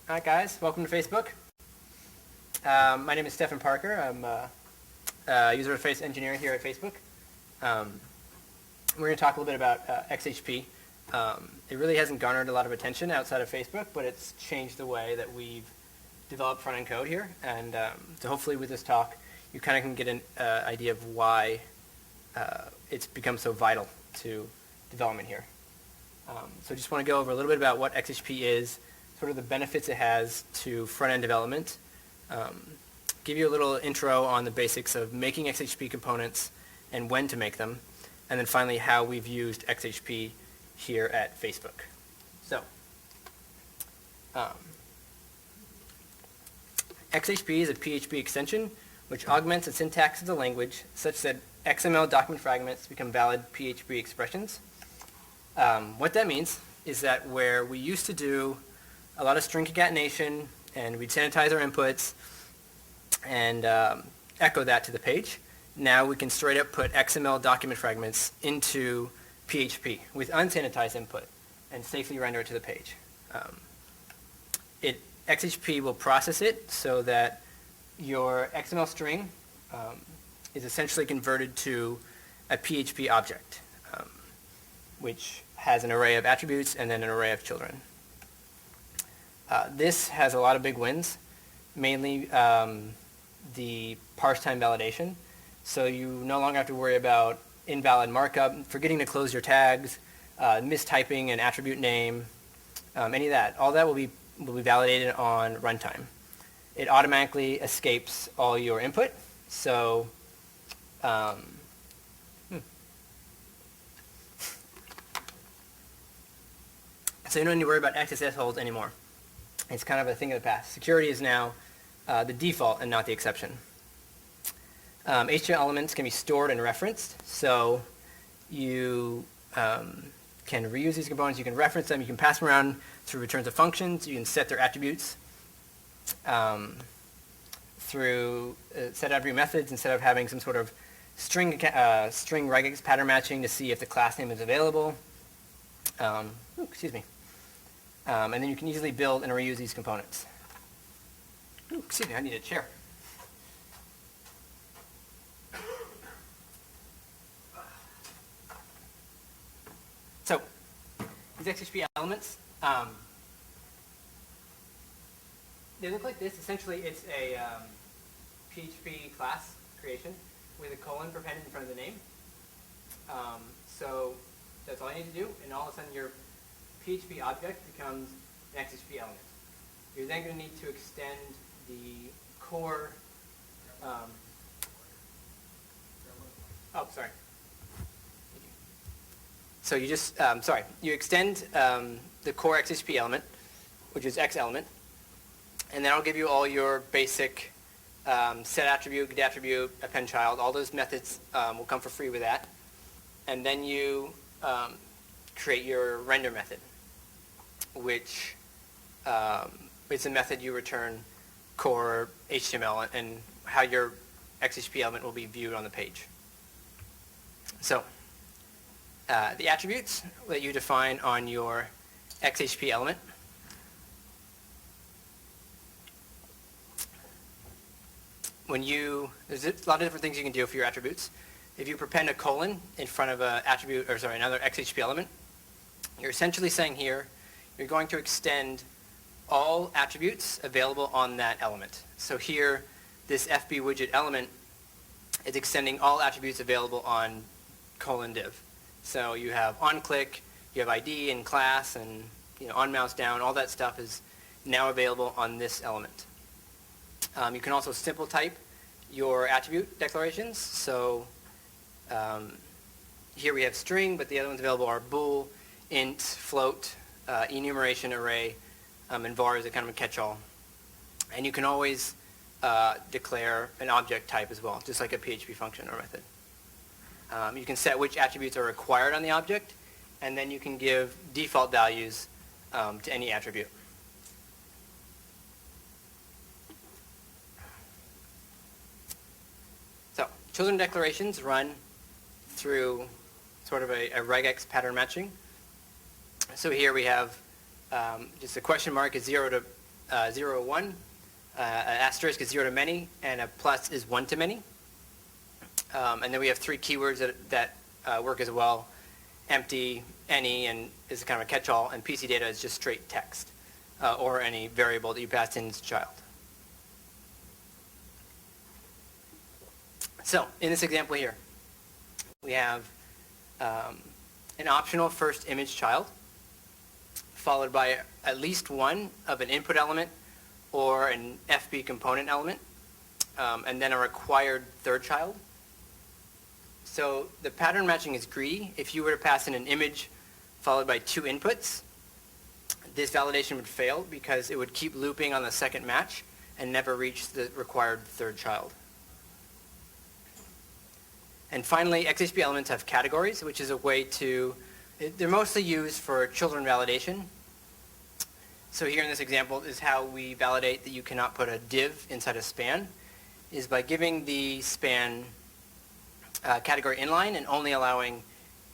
All right, guys, welcome to Facebook. My name is Stephen Parker. I'm a user interface engineer here at Facebook. We're going to talk a little bit about XHP. It really hasn't garnered a lot of attention outside of Facebook, but it's changed the way that we've developed front-end code here. And so hopefully with this talk, you kind of can get an idea of why it's become so vital to development here. So I just want to go over a little bit about what XHP is, sort of the benefits it has to front-end development, give you a little intro on the basics of making XHP components and when to make them, and then finally how we've used XHP here at Facebook. So, XHP is a PHP extension which augments the syntax of the language such that XML document fragments become valid PHP expressions. What that means is that where we used to do a lot of string concatenation and we'd sanitize our inputs and echo that to the page, now we can straight up put XML document fragments into PHP with unsanitized input and safely render it to the page. XHP will process it so that your XML string is essentially converted to a PHP object, which has an array of attributes and then an array of children. This has a lot of big wins, mainly the parse time validation. So you no longer have to worry about invalid markup, forgetting to close your tags, mistyping an attribute name, any of that. All that will be validated on runtime. It automatically escapes all your input. So so you don't need to worry about XSS holds anymore. It's kind of a thing of the past. Security is now the default and not the exception. HTML elements can be stored and referenced, so you can reuse these components, you can reference them, you can pass them around through returns of functions, you can set their attributes through set attribute methods instead of having some sort of string regex pattern matching to see if the class name is available. And then you can easily build and reuse these components. Excuse me, I need a chair. So, these XHP elements, they look like this. Essentially, it's a PHP class creation with a colon appended in front of the name. So that's all you need to do, and all of a sudden your PHP object becomes an XHP element. You're then going to need to extend the core. So you just, you extend the core XHP element, which is X element, and then I'll give you all your basic set attribute, get attribute, append child. All those methods will come for free with that. And then you create your render method, which is a method you return core HTML and how your XHP element will be viewed on the page. So the attributes that you define on your XHP element. There's a lot of different things you can do for your attributes. If you prepend a colon in front of another XHP element, you're essentially saying here, you're going to extend all attributes available on that element. So here, this FB widget element is extending all attributes available on colon div. So you have onClick, you have ID and class, and on mouse down, all that stuff is now available on this element. You can also simple type your attribute declarations. So here we have string, but the other ones available are bool, int, float, enumeration, array, and var is a kind of a catch-all. And you can always declare an object type as well, just like a PHP function or method. You can set which attributes are required on the object, and then you can give default values to any attribute. So, children declarations run through sort of a regex pattern matching. So here we have just a question mark is 0 to 0 or 1. An asterisk is 0 to many, and a plus is 1 to many. And then we have 3 keywords that work as well. Empty, any, and is kind of a catch-all, and PC data is just straight text, or any variable that you pass in as a child. So, in this example here, we have an optional first image child, followed by at least one of an input element or an FB component element, and then a required third child. So the pattern matching is greedy. If you were to pass in an image followed by 2 inputs, this validation would fail because it would keep looping on the second match and never reach the required third child. And finally, XHP elements have categories, which is a way to, they're mostly used for children validation. So here in this example is how we validate that you cannot put a div inside a span, is by giving the span category inline and only allowing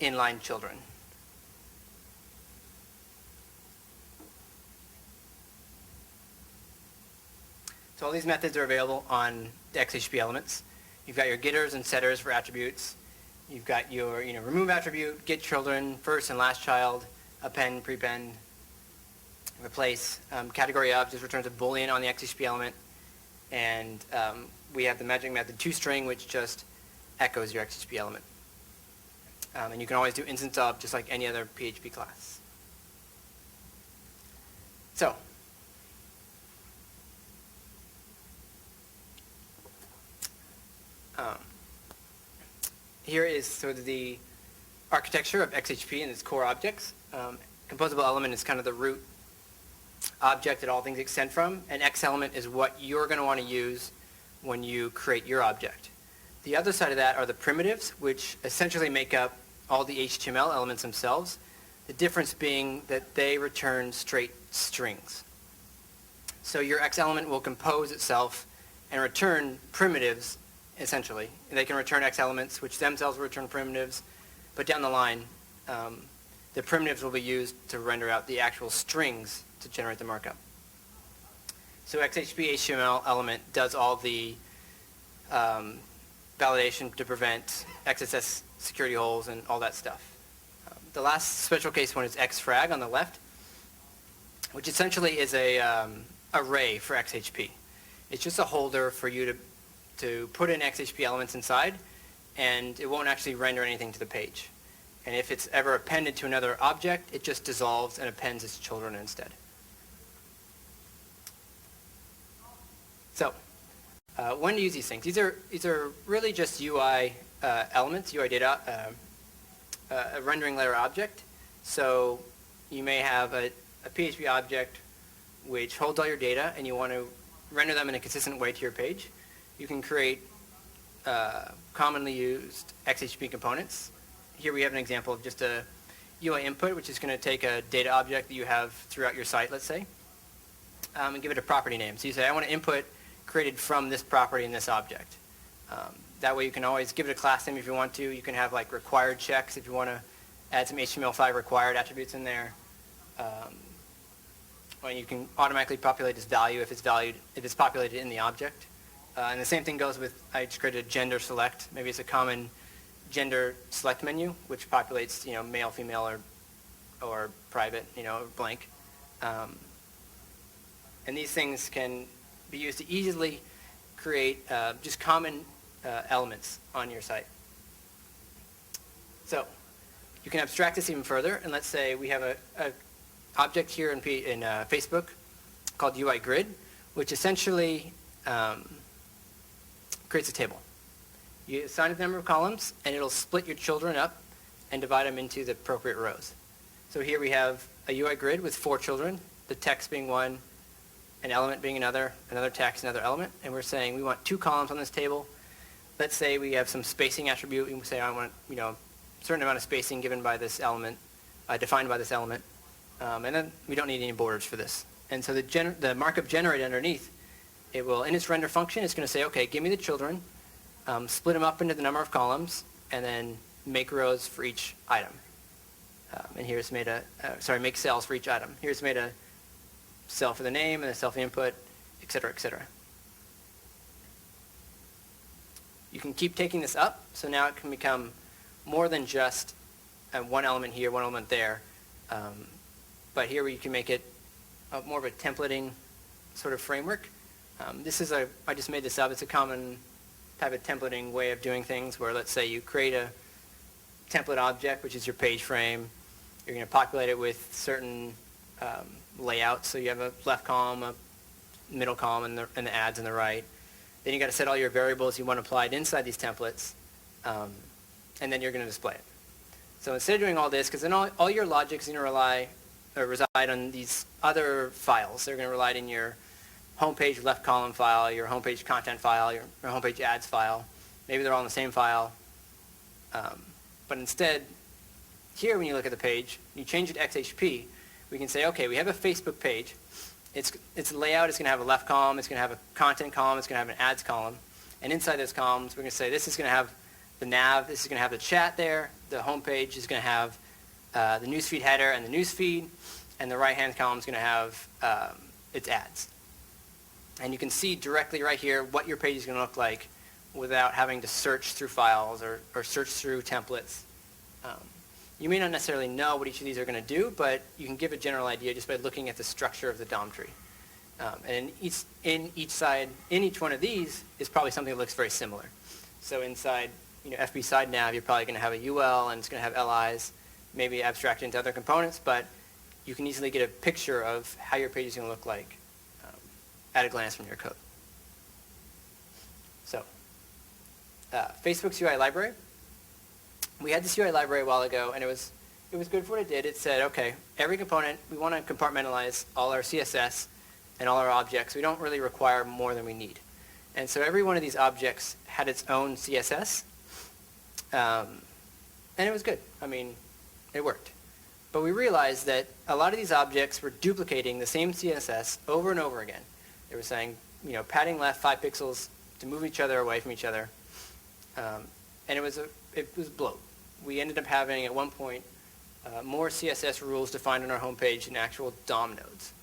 inline children. So all these methods are available on the XHP elements. You've got your getters and setters for attributes. You've got your remove attribute, get children, first and last child, append, prepend, replace. Category of just returns a boolean on the XHP element. And we have the magic method toString, which just echoes your XHP element. And you can always do instance of just like any other PHP class. So, here is sort of the architecture of XHP and its core objects. Composable element is kind of the root object that all things extend from, and X element is what you're going to want to use when you create your object. The other side of that are the primitives, which essentially make up all the HTML elements themselves, the difference being that they return straight strings. So your X element will compose itself and return primitives, essentially. They can return X elements, which themselves will return primitives, but down the line, the primitives will be used to render out the actual strings to generate the markup. So XHP HTML element does all the validation to prevent XSS security holes and all that stuff. The last special case one is xfrag on the left, which essentially is a array for XHP. It's just a holder for you to put in XHP elements inside, and it won't actually render anything to the page. And if it's ever appended to another object, it just dissolves and appends its children instead. So, when to use these things? These are really just UI elements, UI data, a rendering layer object. So you may have a PHP object which holds all your data, and you want to render them in a consistent way to your page. You can create commonly used XHP components. Here we have an example of just a UI input, which is going to take a data object that you have throughout your site, let's say, and give it a property name. So you say, I want to input created from this property in this object. That way you can always give it a class name if you want to. You can have like required checks if you want to add some HTML5 required attributes in there. Or you can automatically populate this value if it's populated in the object. And the same thing goes with, I just created a gender select. Maybe it's a common gender select menu, which populates, male, female, or private, blank. And these things can be used to easily create just common elements on your site. So you can abstract this even further, and let's say we have a object here in Facebook called UI grid, which essentially creates a table. You assign it the number of columns, and it'll split your children up and divide them into the appropriate rows. So here we have a UI grid with 4 children, the text being one, an element being another text, another element, and we're saying we want 2 columns on this table. Let's say we have some spacing attribute. We say I want a certain amount of spacing given by this element, defined by this element, and then we don't need any borders for this. And so the markup generated underneath, it will, in its render function, it's going to say, okay, give me the children, split them up into the number of columns, and then make rows for each item. And here's made make cells for each item. Here's made a cell for the name and a cell for the input, et cetera, et cetera. You can keep taking this up, so now it can become more than just one element here, one element there. But here you can make it more of a templating sort of framework. I just made this up. It's a common type of templating way of doing things where, let's say you create a template object, which is your page frame. You're going to populate it with certain layouts. So you have a left column, a middle column, and the ads on the right. Then you got to set all your variables you want applied inside these templates, and then you're going to display it. So instead of doing all this, because then all your logic is going to reside on these other files. They're going to reside in your homepage left column file, your homepage content file, your homepage ads file. Maybe they're all in the same file. But instead, here when you look at the page, you change it to XHP, we can say, okay, we have a Facebook page. Its layout is going to have a left column, it's going to have a content column, it's going to have an ads column. And inside those columns, we're going to say this is going to have the nav, this is going to have the chat there, the homepage is going to have the newsfeed header and the newsfeed, and the right-hand column is going to have its ads. And you can see directly right here what your page is going to look like without having to search through files or search through templates. You may not necessarily know what each of these are going to do, but you can give a general idea just by looking at the structure of the DOM tree. And in each one of these is probably something that looks very similar. So inside FB side nav, you're probably going to have a UL and it's going to have LIs, maybe abstract into other components, but you can easily get a picture of how your page is going to look like at a glance from your code. So, Facebook's UI library. We had this UI library a while ago, and it was good for what it did. It said, okay, every component, we want to compartmentalize all our CSS and all our objects. We don't really require more than we need. And so every one of these objects had its own CSS, and it was good. I mean, it worked. But we realized that a lot of these objects were duplicating the same CSS over and over again. They were saying, padding left 5 pixels to move each other away from each other. And it was bloat. We ended up having, at one point, more CSS rules defined on our homepage than actual DOM nodes.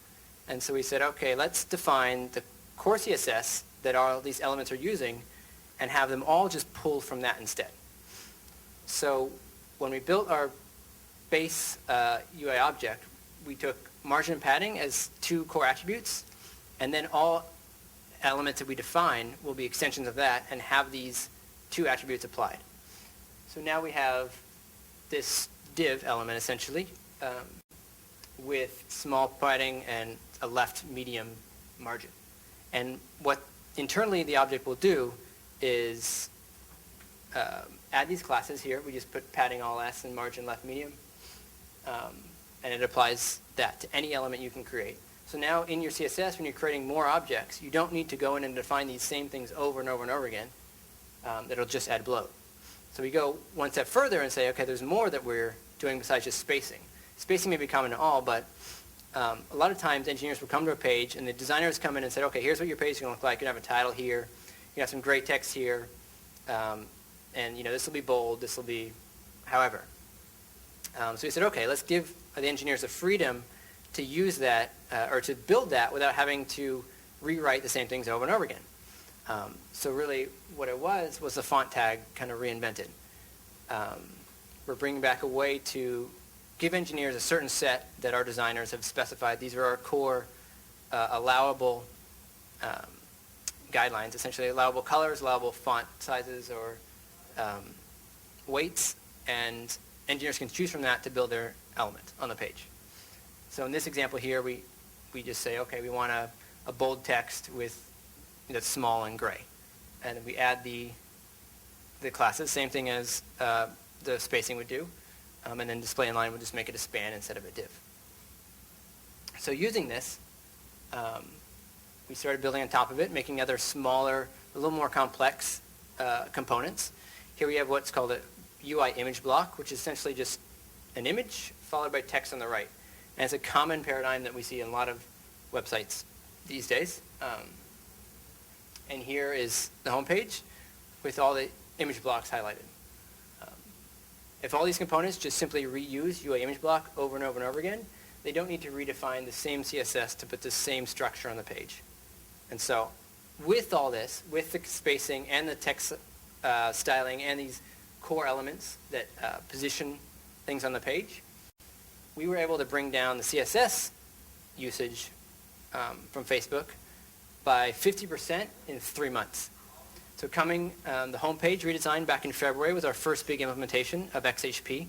And so we said, okay, let's define the core CSS that all these elements are using and have them all just pull from that instead. So when we built our base UI object, we took margin and padding as 2 core attributes, and then all elements that we define will be extensions of that and have these 2 attributes applied. So now we have this div element essentially with small padding and a left medium margin. And what internally the object will do is add these classes here. We just put padding all S and margin left medium. And it applies that to any element you can create. So now in your CSS, when you're creating more objects, you don't need to go in and define these same things over and over and over again. That'll just add bloat. So we go one step further and say, okay, there's more that we're doing besides just spacing. Spacing may be common to all, but a lot of times engineers will come to a page and the designers come in and say, okay, here's what your page is going to look like. You have a title here. You have some gray text here. And this will be bold. This will be however. So we said, okay, let's give the engineers the freedom to use that or to build that without having to rewrite the same things over and over again. So really what it was the font tag kind of reinvented. We're bringing back a way to give engineers a certain set that our designers have specified. These are our core allowable guidelines, essentially allowable colors, allowable font sizes or weights, and engineers can choose from that to build their element on the page. So in this example here, we just say, okay, we want a bold text with that's small and gray. And we add the classes, same thing as the spacing would do. And then display inline would just make it a span instead of a div. So using this, we started building on top of it, making other smaller, a little more complex components. Here we have what's called a UI image block, which is essentially just an image followed by text on the right. And it's a common paradigm that we see in a lot of websites these days. And here is the home page with all the image blocks highlighted. If all these components just simply reuse UI image block over and over and over again, they don't need to redefine the same CSS to put the same structure on the page. And so with all this, with the spacing and the text styling and these core elements that position things on the page, we were able to bring down the CSS usage from Facebook by 50% in 3 months. So coming, the homepage redesign back in February was our first big implementation of XHP,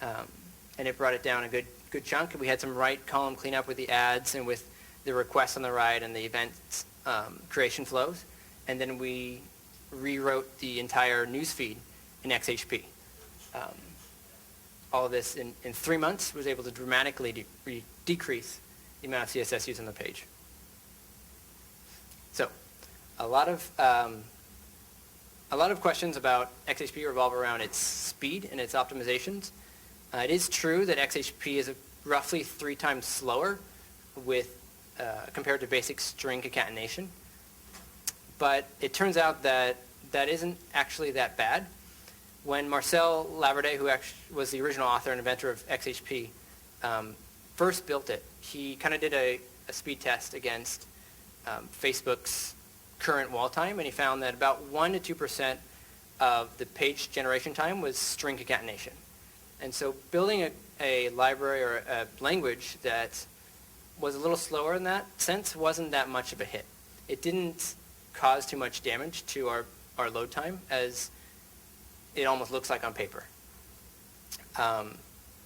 and it brought it down a good chunk. We had some right column cleanup with the ads and with the requests on the right and the events creation flows, and then we rewrote the entire newsfeed in XHP. All of this in 3 months was able to dramatically decrease the amount of CSS used on the page. So a lot of questions about XHP revolve around its speed and its optimizations. It is true that XHP is roughly 3 times slower with compared to basic string concatenation, but it turns out that that isn't actually that bad. When Marcel Laverdet, who actually was the original author and inventor of XHP, first built it, he kind of did a speed test against Facebook's current wall time, and he found that about 1 to 2% of the page generation time was string concatenation. And so building a library or a language that was a little slower in that sense wasn't that much of a hit. It didn't cause too much damage to our load time as it almost looks like on paper.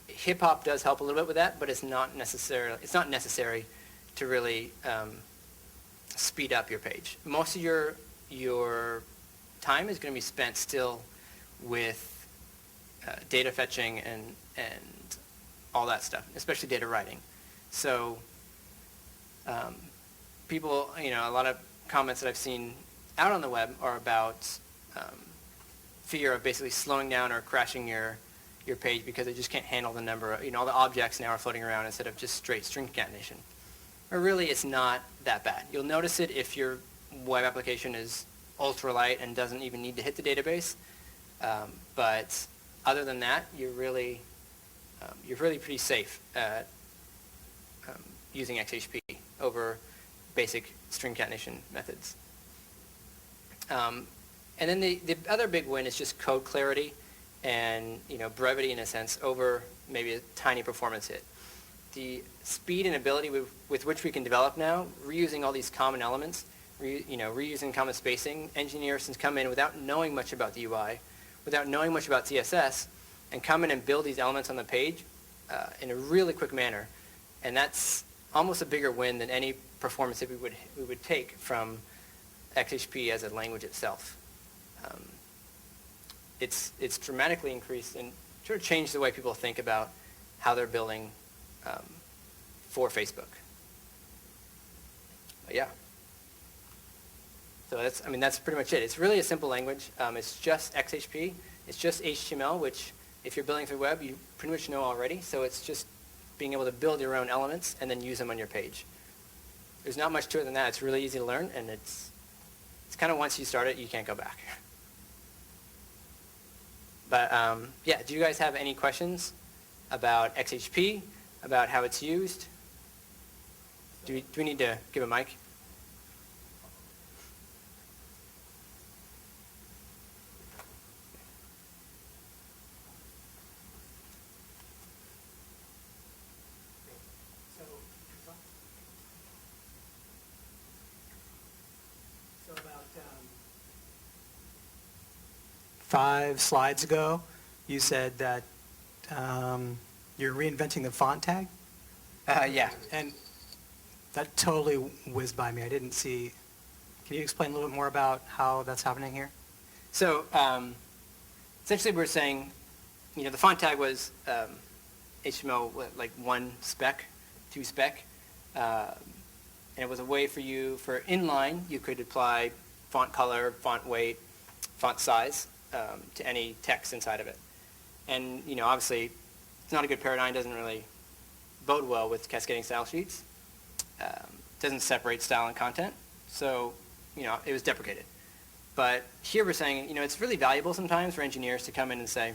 Hip hop does help a little bit with that, but it's not necessary to really speed up your page. Most of your time is going to be spent still with data fetching and all that stuff, especially data writing. So people, a lot of comments that I've seen out on the web are about fear of basically slowing down or crashing your page because it just can't handle the number of, all the objects now are floating around instead of just straight string concatenation. Or really, it's not that bad. You'll notice it if your web application is ultralight and doesn't even need to hit the database. But other than that, you're really pretty safe at using XHP over basic string concatenation methods. And then the other big win is just code clarity and brevity in a sense over maybe a tiny performance hit. The speed and ability with which we can develop now, reusing all these common elements, reusing common spacing, engineers can come in without knowing much about the UI, without knowing much about CSS, and come in and build these elements on the page in a really quick manner. And that's almost a bigger win than any performance that we would take from XHP as a language itself. It's dramatically increased and sort of changed the way people think about how they're building for Facebook. But yeah. So that's pretty much it. It's really a simple language. It's just XHP. It's just HTML, which if you're building for web, you pretty much know already. So it's just being able to build your own elements and then use them on your page. There's not much to it than that. It's really easy to learn, and it's kind of once you start it, you can't go back. But yeah, do you guys have any questions about XHP, about how it's used? Do we need to give a mic? So about 5 slides ago, you said that you're reinventing the font tag? Yeah. And that totally whizzed by me. I didn't see. Can you explain a little bit more about how that's happening here? So essentially we're saying, the font tag was HTML like 1 spec, 2 spec. And it was a way for inline, you could apply font color, font weight, font size to any text inside of it. And, obviously, it's not a good paradigm, doesn't really bode well with cascading style sheets. Doesn't separate style and content. So, it was deprecated. But here we're saying, it's really valuable sometimes for engineers to come in and say,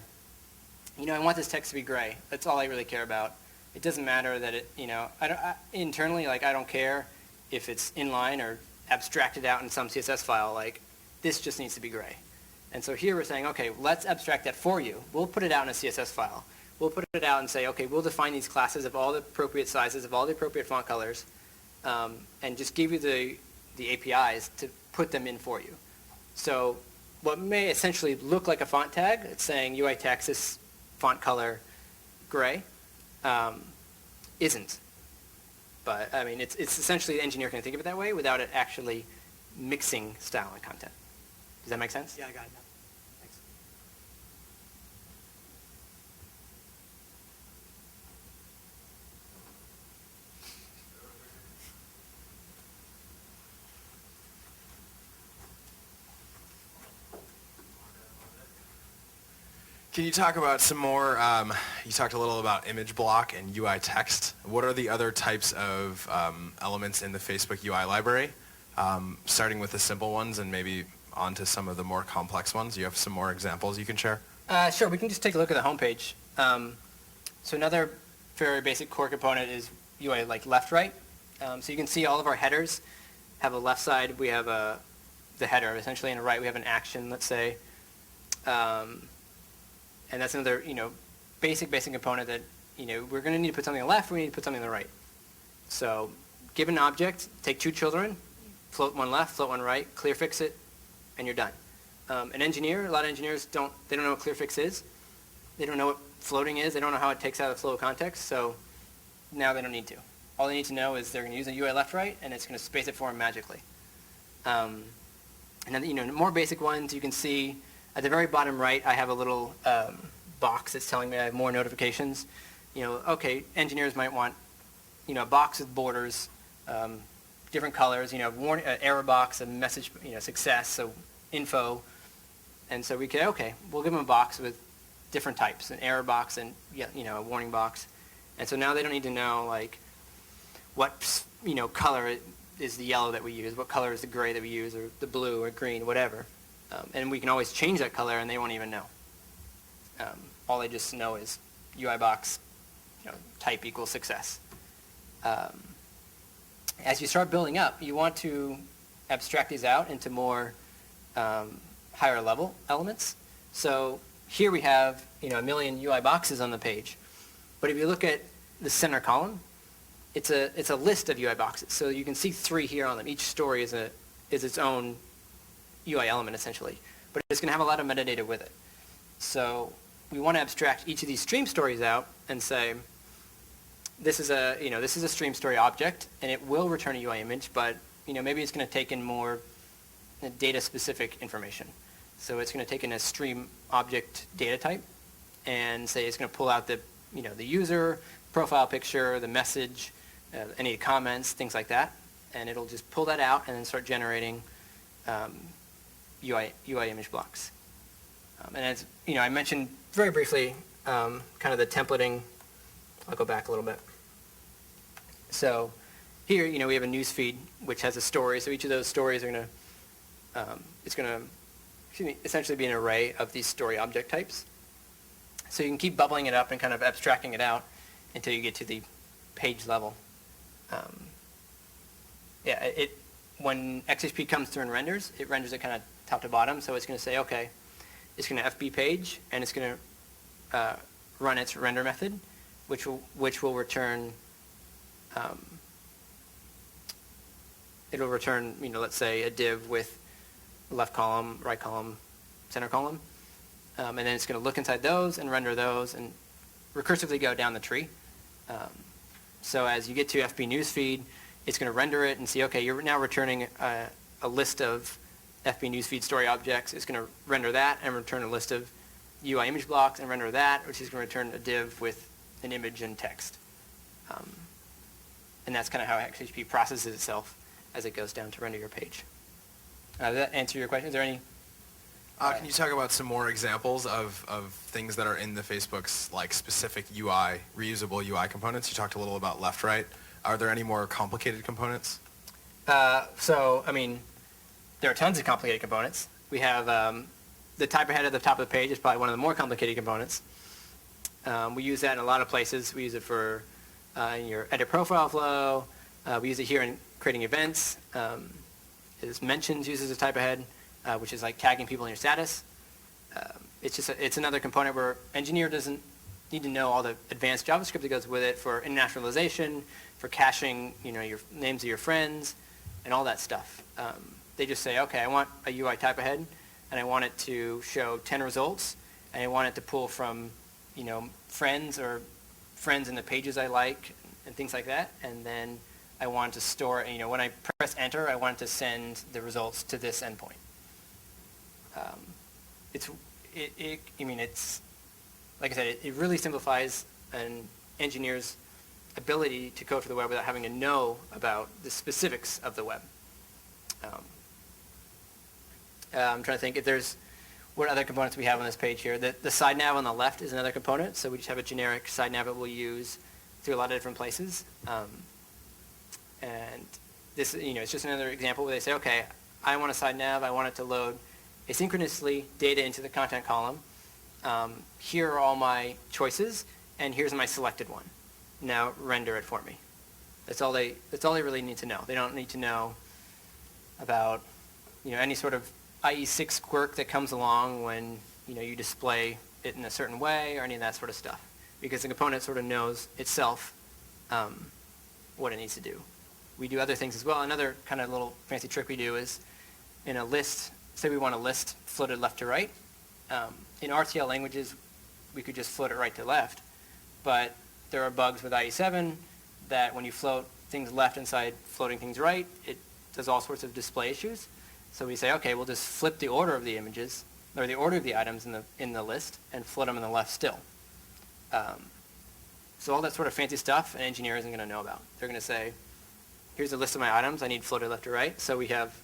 I want this text to be gray. That's all I really care about. It doesn't matter that it, internally, like, I don't care if it's inline or abstracted out in some CSS file, like, this just needs to be gray. And so here we're saying, okay, let's abstract that for you. We'll put it out in a CSS file. We'll put it out and say, okay, we'll define these classes of all the appropriate sizes, of all the appropriate font colors, and just give you the APIs to put them in for you. So what may essentially look like a font tag, it's saying UI text is font color gray, isn't. But I mean, it's essentially the engineer can think of it that way without it actually mixing style and content. Does that make sense? Yeah, I got it now. Thanks. Can you talk about some more, you talked a little about image block and UI text. What are the other types of elements in the Facebook UI library? Starting with the simple ones and maybe onto some of the more complex ones. You have some more examples you can share? Sure, we can just take a look at the homepage. So another very basic core component is UI like left-right. So you can see all of our headers have a left side. We have the header essentially, and a right we have an action, let's say. And that's another, basic component that, we're going to need to put something on the left, we need to put something on the right. So give an object, take two children, float one left, float one right, clear fix it, and you're done. An engineer, a lot of engineers don't know what clear fix is. They don't know what floating is. They don't know how it takes out the flow of context. So now they don't need to. All they need to know is they're going to use a UI left-right, and it's going to space it for them magically. And then, more basic ones, you can see at the very bottom right, I have a little box that's telling me I have more notifications. Okay, engineers might want, a box with borders, different colors, error box, a message, success, so info. And so we could, okay, we'll give them a box with different types, an error box and, a warning box. And so now they don't need to know, like, what, color is the yellow that we use, what color is the gray that we use, or the blue or green, whatever. And we can always change that color, and they won't even know. All they just know is UI box, type equals success. As you start building up, you want to abstract these out into more higher level elements. So here we have a million UI boxes on the page, but if you look at the center column, it's a list of UI boxes. So you can see 3 here on them. Each story is its own UI element essentially, but it's going to have a lot of metadata with it. So we want to abstract each of these stream stories out and say, this is a stream story object, and it will return a UI image, but maybe it's going to take in more data specific information. So it's going to take in a stream object data type, and say it's going to pull out the the user profile picture, the message, any comments, things like that, and it'll just pull that out and then start generating UI image blocks. And as I mentioned very briefly, kind of the templating. I'll go back a little bit. So here, we have a news feed which has a story. So each of those stories are going to, essentially be an array of these story object types. So you can keep bubbling it up and kind of abstracting it out until you get to the page level. When XHP comes through and renders, it renders it kind of top to bottom. So it's going to say, okay, it's going to FB page, and it's going to run its render method, which will return. It'll return, let's say a div with left column, right column, center column, and then it's going to look inside those and render those and recursively go down the tree. So as you get to FB newsfeed, it's going to render it and see, okay, you're now returning a list of FB newsfeed story objects. It's going to render that and return a list of UI image blocks and render that, which is going to return a div with an image and text. And that's kind of how XHP processes itself as it goes down to render your page. Does that answer your question? Is there any? Can you talk about some more examples of things that are in the Facebook's specific UI, reusable UI components? You talked a little about left-right. Are there any more complicated components? There are tons of complicated components. We have the type ahead at the top of the page is probably one of the more complicated components. We use that in a lot of places. We use it for in your edit profile flow. We use it here in creating events. It mentions uses a type ahead, which is like tagging people in your status. It's another component where engineer doesn't need to know all the advanced JavaScript that goes with it for internationalization, for caching, your names of your friends, and all that stuff. They just say, okay, I want a UI type ahead, and I want it to show 10 results, and I want it to pull from, friends or friends in the pages I like, and things like that, and then I want to store, when I press enter, I want it to send the results to this endpoint. It's like I said, it really simplifies an engineer's ability to code for the web without having to know about the specifics of the web. I'm trying to think if there's what other components we have on this page here. The side nav on the left is another component, so we just have a generic side nav that we'll use through a lot of different places. And this, it's just another example where they say, okay, I want a side nav, I want it to load asynchronously data into the content column. Here are all my choices, and here's my selected one. Now render it for me. That's all they really need to know. They don't need to know about any sort of IE6 quirk that comes along when you display it in a certain way or any of that sort of stuff, because the component sort of knows itself what it needs to do. We do other things as well. Another kind of little fancy trick we do is in a list, say we want a list floated left to right. In RTL languages, we could just float it right to left, but there are bugs with IE7 that when you float things left inside floating things right, it does all sorts of display issues. So we say, okay, we'll just flip the order of the images, or the order of the items in the list, and float them in the left still. So all that sort of fancy stuff an engineer isn't going to know about. They're going to say, here's a list of my items. I need floated left to right. So we have,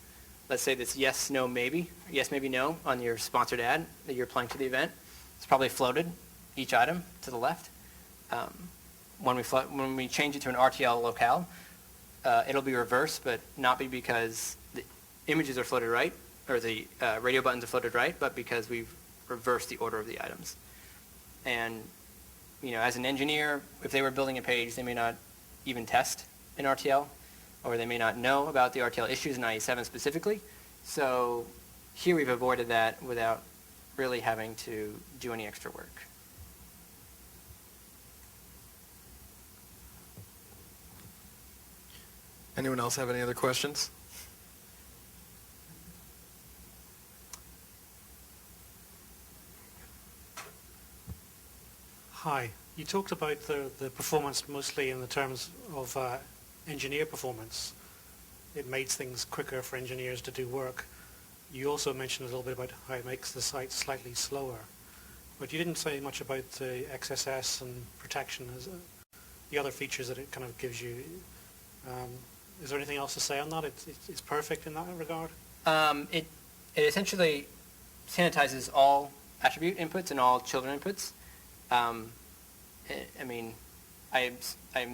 let's say this yes, no, maybe, or yes, maybe, no on your sponsored ad that you're applying to the event. It's probably floated each item to the left. When we change it to an RTL locale, it'll be reversed, but not be because the images are floated right, or the radio buttons are floated right, but because we've reversed the order of the items. And as an engineer, if they were building a page, they may not even test in RTL, or they may not know about the RTL issues in IE7 specifically. So here we've avoided that without really having to do any extra work. Anyone else have any other questions? Hi. You talked about the performance mostly in the terms of engineer performance. It makes things quicker for engineers to do work. You also mentioned a little bit about how it makes the site slightly slower. But you didn't say much about the XSS and protection as the other features that it kind of gives you. Is there anything else to say on that? It's perfect in that regard? It essentially sanitizes all attribute inputs and all children inputs. I'm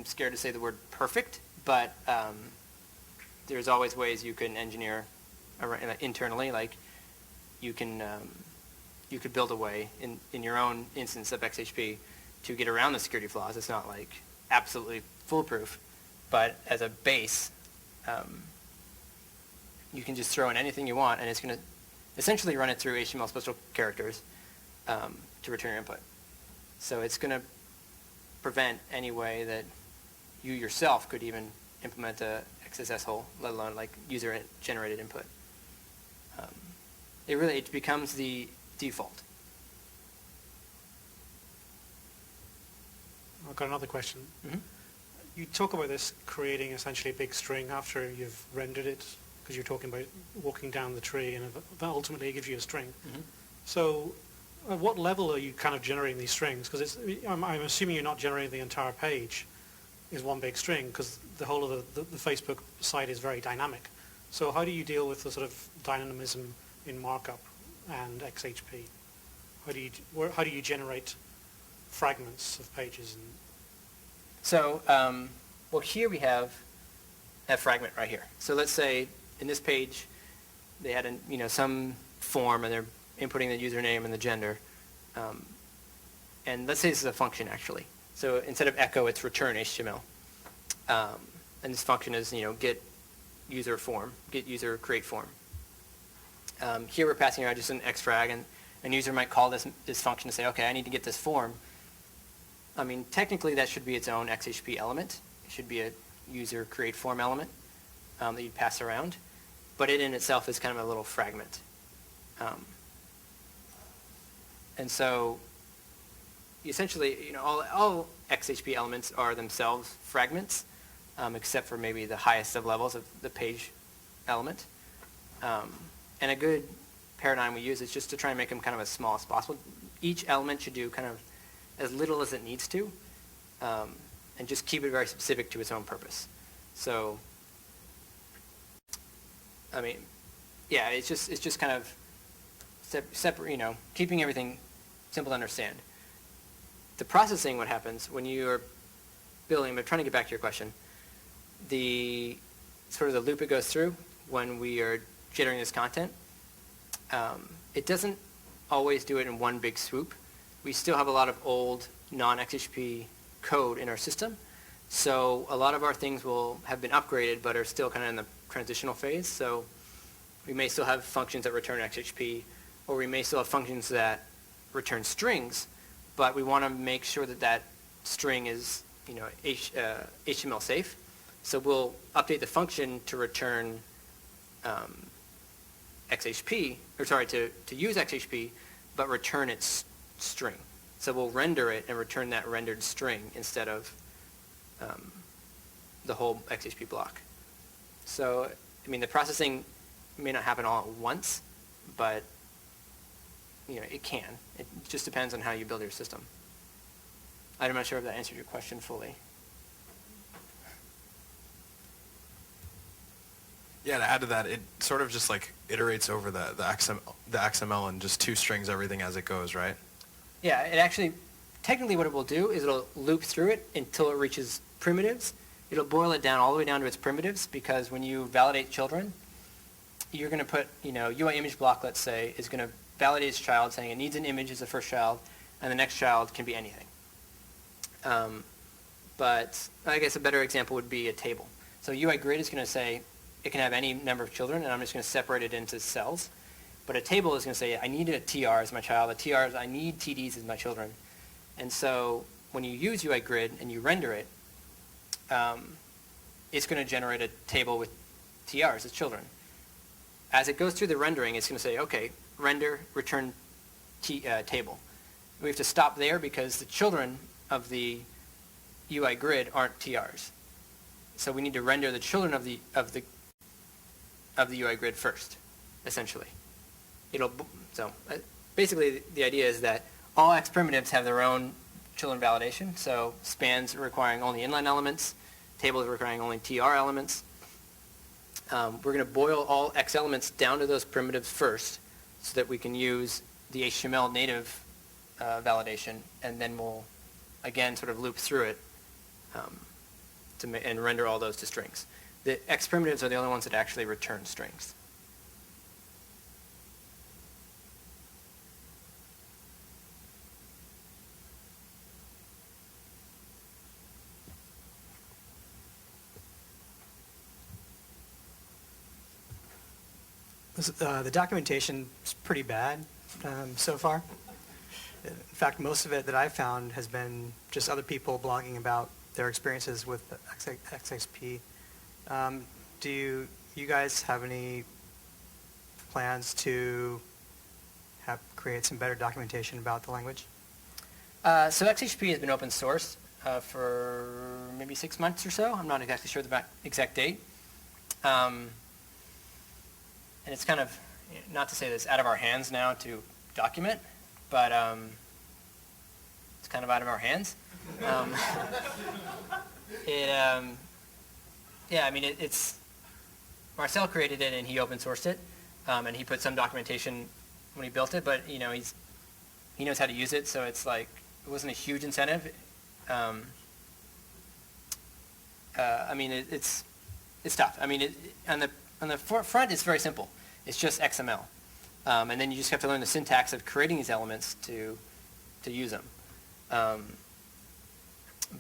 scared to say the word perfect, but there's always ways you can engineer internally. Like you could build a way in your own instance of XHP to get around the security flaws. It's not like absolutely foolproof, but as a base, you can just throw in anything you want, and it's going to essentially run it through HTML special characters to return your input. So it's going to prevent any way that you yourself could even implement a XSS hole, let alone like user-generated input. It becomes the default. I've got another question. Mm-hmm. You talk about this creating essentially a big string after you've rendered it, because you're talking about walking down the tree, and that ultimately gives you a string. Mm-hmm. So at what level are you kind of generating these strings? Because I'm assuming you're not generating the entire page is one big string, because the whole of the Facebook site is very dynamic. So how do you deal with the sort of dynamism in markup and XHP? How do you generate fragments of pages? So, well, here we have a fragment right here. So let's say in this page they had some form, and they're inputting the username and the gender. And let's say this is a function actually. So instead of echo, it's return HTML. And this function is, get user form, get user create form. Here we're passing around just an xfrag, and a user might call this function to say, okay, I need to get this form. I mean, technically that should be its own XHP element. It should be a user create form element that you pass around, but it in itself is kind of a little fragment. And so essentially, all XHP elements are themselves fragments, except for maybe the highest of levels of the page element. And a good paradigm we use is just to try and make them kind of as small as possible. Each element should do kind of as little as it needs to, and just keep it very specific to its own purpose. So, I mean, yeah, it's just kind of separate, keeping everything simple to understand. The processing, what happens when you are building, but trying to get back to your question, the sort of the loop it goes through when we are generating this content, it doesn't always do it in one big swoop. We still have a lot of old non-XHP code in our system, so a lot of our things will have been upgraded but are still kind of in the transitional phase. So we may still have functions that return XHP, or we may still have functions that return strings, but we want to make sure that that string is HTML safe. So we'll update the function to return XHP, or sorry, to use XHP, but return its string. So we'll render it and return that rendered string instead of the whole XHP block. So, I mean, the processing may not happen all at once, but it can. It just depends on how you build your system. I'm not sure if that answered your question fully. Yeah, to add to that, it sort of just like iterates over the XML and just two strings everything as it goes, right? Yeah, it actually, technically what it will do is it'll loop through it until it reaches primitives. It'll boil it down all the way down to its primitives, because when you validate children, you're going to put, UI image block, let's say, is going to validate its child, saying it needs an image as the first child, and the next child can be anything. But I guess a better example would be a table. So UI grid is going to say it can have any number of children, and I'm just going to separate it into cells. But a table is going to say I need a TR as my child, a TR is I need TDs as my children. And so when you use UI grid and you render it, it's going to generate a table with TRs as children. As it goes through the rendering, it's going to say, okay, render, return table. We have to stop there because the children of the UI grid aren't TRs. So we need to render the children of the UI grid first, essentially. Basically the idea is that all X primitives have their own children validation. So spans requiring only inline elements, tables requiring only TR elements. We're going to boil all X elements down to those primitives first, so that we can use the HTML native validation, and then we'll again sort of loop through it and render all those to strings. The X primitives are the only ones that actually return strings. The documentation is pretty bad so far. In fact, most of it that I've found has been just other people blogging about their experiences with XHP. Do you guys have any plans to create some better documentation about the language? So XHP has been open source for maybe 6 months or so. I'm not exactly sure the exact date. And it's kind of, not to say that it's out of our hands now to document, but it's kind of out of our hands. It's Marcel created it and he open sourced it, and he put some documentation when he built it, but he knows how to use it, so it's like it wasn't a huge incentive. It's tough. On the front, it's very simple. It's just XML. And then you just have to learn the syntax of creating these elements to use them.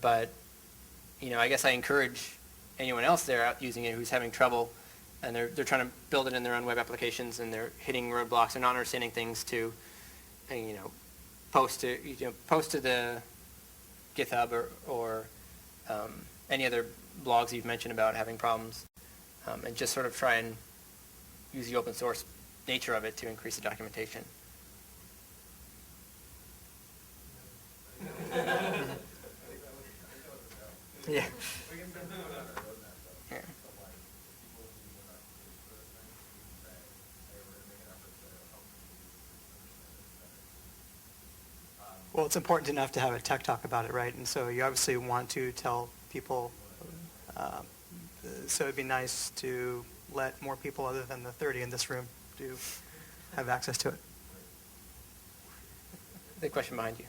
But, I guess I encourage anyone else there out using it who's having trouble, and they're trying to build it in their own web applications, and they're hitting roadblocks, they're not understanding things, to, post to the GitHub or any other blogs you've mentioned about having problems, and just sort of try and use the open source nature of it to increase the documentation. Yeah. Yeah. Well, it's important enough to have a tech talk about it, right? And so you obviously want to tell people, so it'd be nice to let more people other than the 30 in this room have access to it. The question behind you.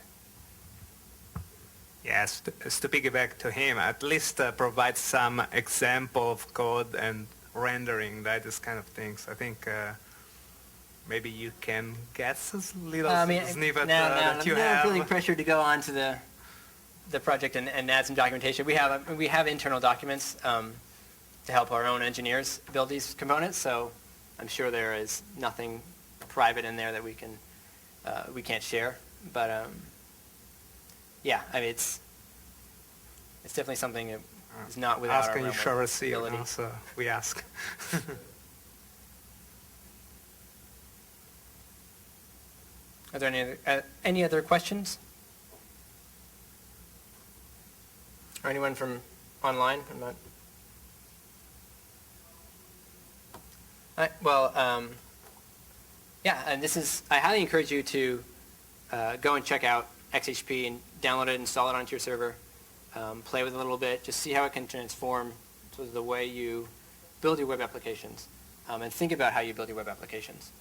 Yes, to piggyback to him, at least provide some example of code and rendering, that is kind of things. I think maybe you can guess a little snippet that you have. I'm feeling pressured to go on to the project and add some documentation. We have internal documents to help our own engineers build these components, so I'm sure there is nothing private in there that we can't share. But yeah, I mean, it's definitely something that is not without ask our and you realm shall of receive, ability. so we ask. Are there any other questions? Or anyone from online? I'm not. All right, well, yeah, and I highly encourage you to go and check out XHP and download it, install it onto your server, play with it a little bit, just see how it can transform sort of the way you build your web applications, and think about how you build your web applications.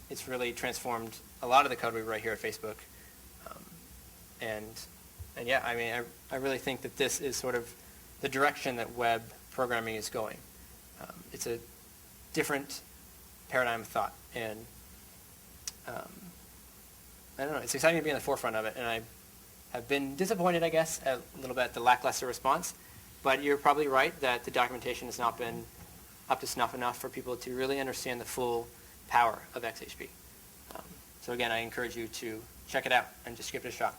It's really transformed a lot of the code we write here at Facebook. And yeah, I mean, I really think that this is sort of the direction that web programming is going. It's a different paradigm of thought, and I don't know, it's exciting to be on the forefront of it, and I have been disappointed, I guess, a little bit at the lackluster response, but you're probably right that the documentation has not been up to snuff enough for people to really understand the full power of XHP. So again, I encourage you to check it out and just give it a shot.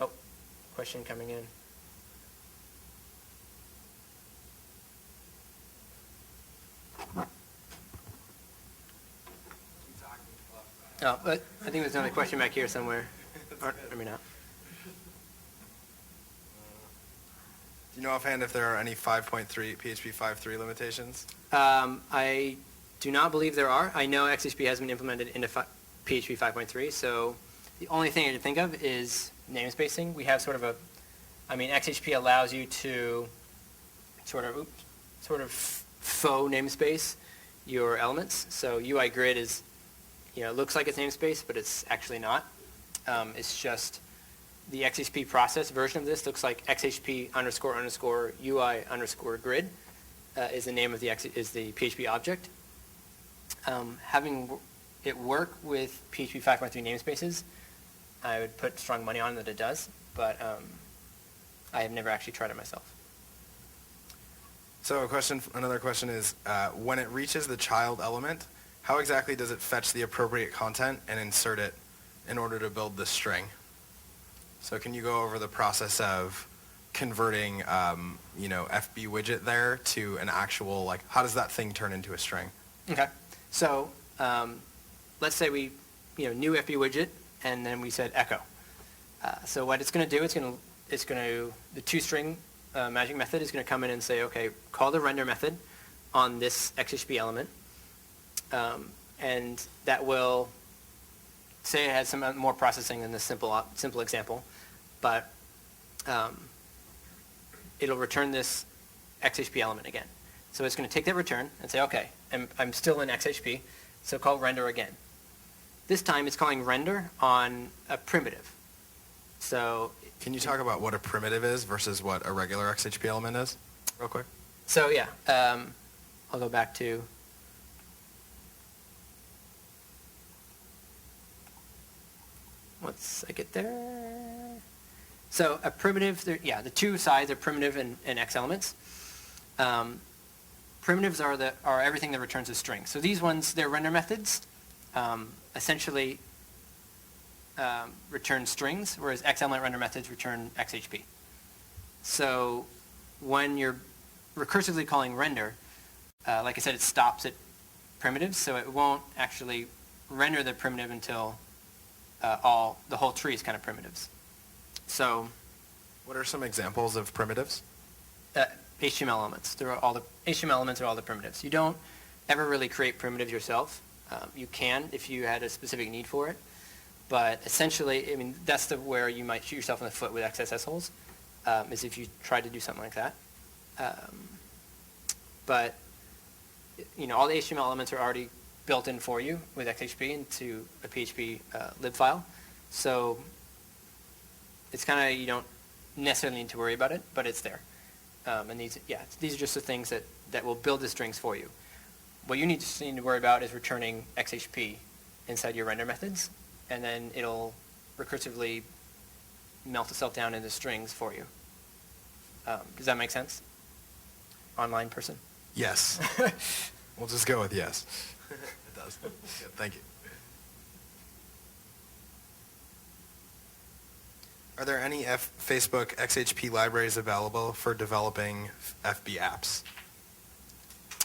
Oh, question coming in. Oh, but I think there's another question back here somewhere. Or maybe not. Do you know offhand if there are any 5.3 PHP 5.3 limitations? I do not believe there are. I know XHP has been implemented into PHP 5.3, so the only thing I can think of is namespacing. We have sort of XHP allows you to sort of faux namespace your elements. So UI grid is, it looks like it's namespace, but it's actually not. It's just the XHP process version of this looks like XHP __ UI _ grid is the name of the PHP object. Having it work with PHP 5.3 namespaces, I would put strong money on that it does, but I have never actually tried it myself. So another question is, when it reaches the child element, how exactly does it fetch the appropriate content and insert it in order to build the string? So can you go over the process of converting, FB widget there to an actual, how does that thing turn into a string? Okay. So let's say we, new FB widget, and then we said echo. So what it's going to do, the toString magic method is going to come in and say, okay, call the render method on this XHP element, and that will say it has some more processing than this simple example, but it'll return this XHP element again. So it's going to take that return and say, okay, I'm still in XHP, so call render again. This time it's calling render on a primitive. So can you talk about what a primitive is versus what a regular XHP element is, real quick? So yeah, I'll go back to. once I get there. So a primitive, the two sides are primitive and X elements. Primitives are everything that returns a string. So these ones, they're render methods, essentially return strings, whereas X element render methods return XHP. So when you're recursively calling render, like I said, it stops at primitives, so it won't actually render the primitive until the whole tree is kind of primitives. So What are some examples of primitives? HTML elements. HTML elements are all the primitives. You don't ever really create primitives yourself. You can if you had a specific need for it, but essentially, I mean, that's where you might shoot yourself in the foot with XSS holes, is if you tried to do something like that. But all the HTML elements are already built in for you with XHP into a PHP lib file, so it's kind of, you don't necessarily need to worry about it, but it's there. And these are just the things that will build the strings for you. What you need to worry about is returning XHP inside your render methods, and then it'll recursively melt itself down into strings for you. Does that make sense? Online person? Yes. We'll just go with yes. It does. Good, thank you. Are there any Facebook XHP libraries available for developing FB apps?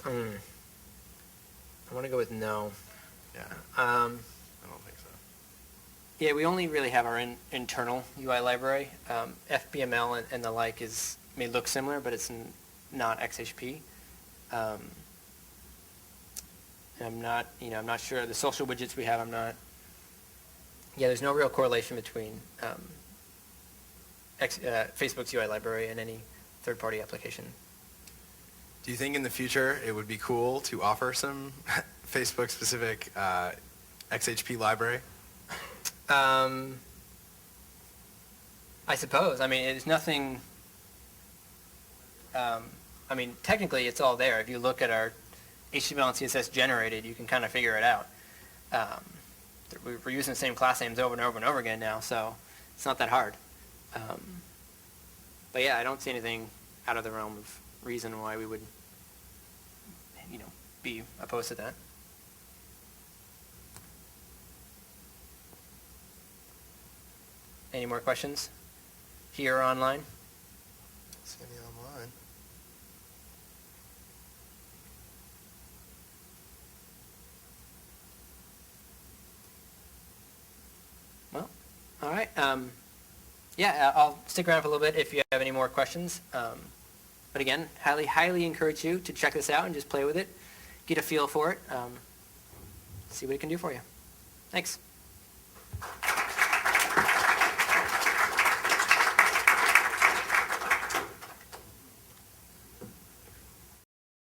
I want to go with no. Yeah. I don't think so. Yeah, we only really have our internal UI library. FBML and the like may look similar, but it's not XHP. And I'm not sure. The social widgets we have, there's no real correlation between Facebook's UI library and any third-party application. Do you think in the future it would be cool to offer some Facebook-specific XHP library? I suppose. I mean, it's nothing. Technically, it's all there. If you look at our HTML and CSS generated, you can kind of figure it out. We're using the same class names over and over and over again now, so it's not that hard. But yeah, I don't see anything out of the realm of reason why we would, be opposed to that. Any more questions? Here or online? See any online? Well, all right. I'll stick around for a little bit if you have any more questions. But again, highly encourage you to check this out and just play with it, get a feel for it, see what it can do for you. Thanks.